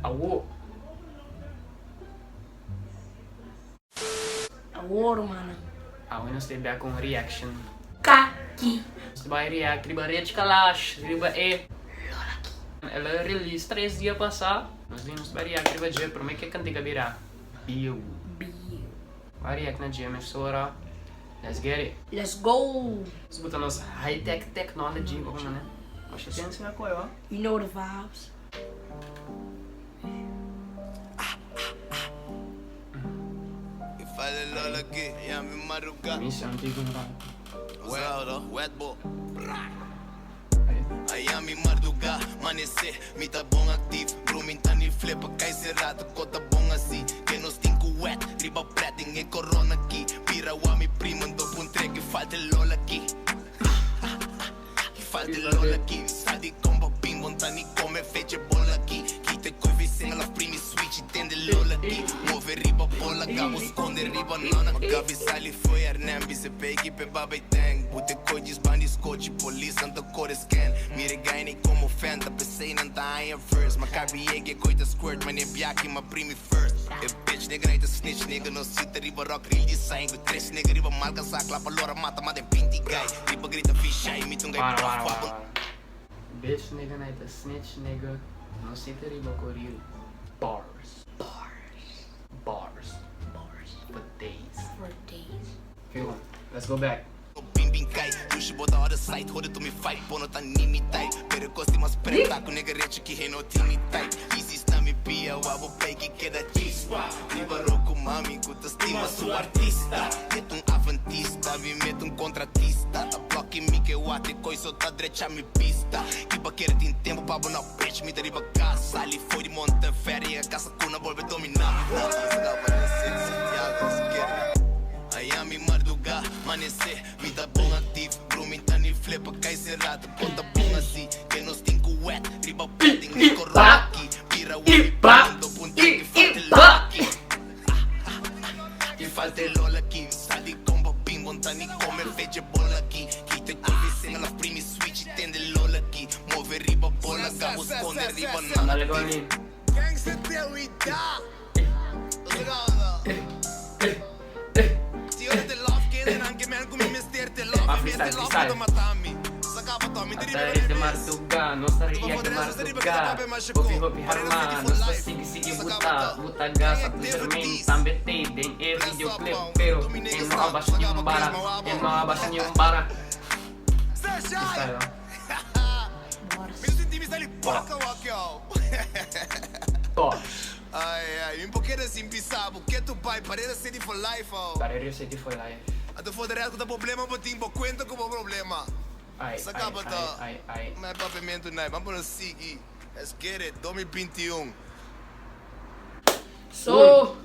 Awo. Award, mano. Awo nós temos com reaction. Kaki. Nós vai react, riba Red Kalash, riba E. Ela release 3 dias passar. Nós vimos vai react, riba J, pero may que cantiga virar. Bio. Vai react na J, emissora. Let's get it. Let's go. Nós botamos high-tech technology, vamos né? Acho que tem assim a coisa, ó. You know the vibes. Fale Lola que ya me maruca. Miss, antigo na. Well, wet bo. Aí me marduga, amanhecer, me tá bom ativo. Bruminta ni flipa, cai cerrado, cota bom assim. Que nos tinco wet, riba preta, em corona aqui. Pira o ami prima, ando por que falta Lola aqui. Que falta Lola aqui. Sadi combo ping, tá ni come feche bola aqui. Quita coi sem ela primi switch, tende Lola aqui. Move riba bola, cabo esconde riba nona. Gabi sali foi Arnambi, se pegue pe baba e tang. Bute coides bandi scotch, polícia anda core scan. Mire gaine como fenda, pensei não tá aí first. Macabi ege coita squirt, mas nem biaki ma primi first. E bitch, nigga naita snitch, nigga no cita riba rock, real de sangue. Tres nigga riba malga sac, lá palora mata, mas tem pinti guy. Riba grita ficha e mito um guy prof. Bitch, nigga, night snitch, nigga. Não sei ter riba coril. Bars. For days. Okay, one. Let's go back. Bim bim cai, puxa bota hora site, roda tu me fight, bono tá nimi tai. Pero costi mas preta, com nega reche que reno timi tai. Isis na mi pia, o abo pay que queda chispa. Riba roco mami, cuta estima su artista. Meto avantista, vi meto contratista. A block em mim que eu ate, coisa tá drecha mi pista. Kiba quer tem tempo pra bonar preço, me deriva casa. Ali foi de Monteferri, a casa cuna volve dominar. Aí a me marduga, amanhecer, me dá bom ativo. Bruminta ni flipa, cai cerrado, conta bom assim. Que nos tinco wet, riba preta, em corona aqui. Vira o homem, ando punta que falta Lola aqui. Que falta Lola aqui. Sadi combo ping, tá ni come feche bola aqui. Quita coi sem ela primi switch, tende Lola aqui. Move riba bola, cabo esconde riba nada. Dale con él. Gangsta theory da. Até de martuga, nossa ria de martuga. Hopi harma, nossa sige buta. Buta gasa, germain, também tem em videoclip. Pero, em mga abaixo de bara. Em mga abaixo de bara. Style, ó. Ai, um pouquinho assim pisado, que tu pai, parece ser for life, oh. Parece ser for life. A tu foder com o problema, mas tem conta com o problema. Ai, ai. Mas papamento não, vamos seguir. Let's get it, 2021. So.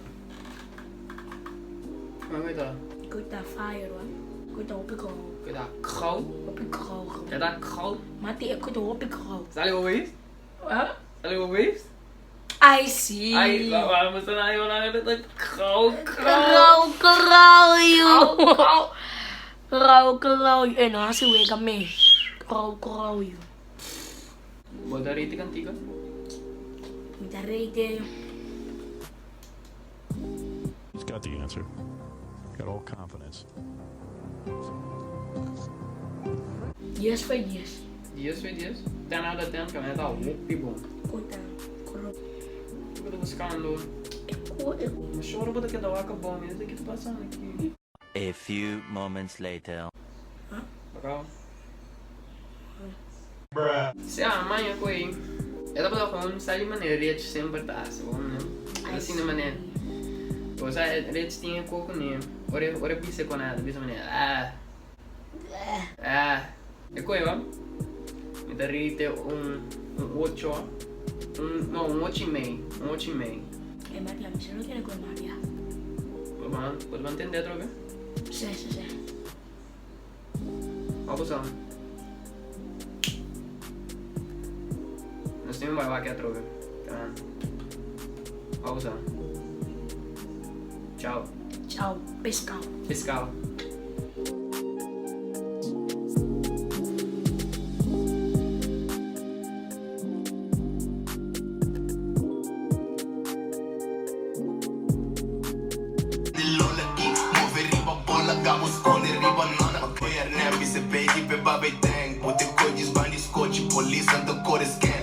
Como é que tá? Coita fire, man. Coita opikro. Cuidado, crow. Opikro. Cuidado, crow. Mati é coita opikro. Sabe o waves? Hã? Sabe o waves? I see. Ai, vamos na eu na crow. Crow. Eh, não, assim o ega me. Crow. Bota rite cantiga. Muita rede. He's got the answer. Got all confidence. Dias foi dias. Dias. Tem nada dentro, que tá whoopie bom. Coita. Crow. Eu tô buscando. Mas choro bota que da waka bom, mesmo que tá passando aqui. A few moments later. Bacau. Se a mãe ko aí. Ela pode com sali maneira de sempre tá, bom, né? Assim na maneira. Pois a rede tinha coco né. Ora pisa com nada, bisa maneira. É coisa, me dá rede um 8, um 8,5. É Maria, você não quer com Maria? Pode entender droga? Sim. Vamos lá. Nós temos que a droga. Vamos lá. Tchau. Pescal. Gabo esconde riba nana. Apoiar nem me se pede pe babei tem. Pute coisas bani scotch, polícia anda cores quem.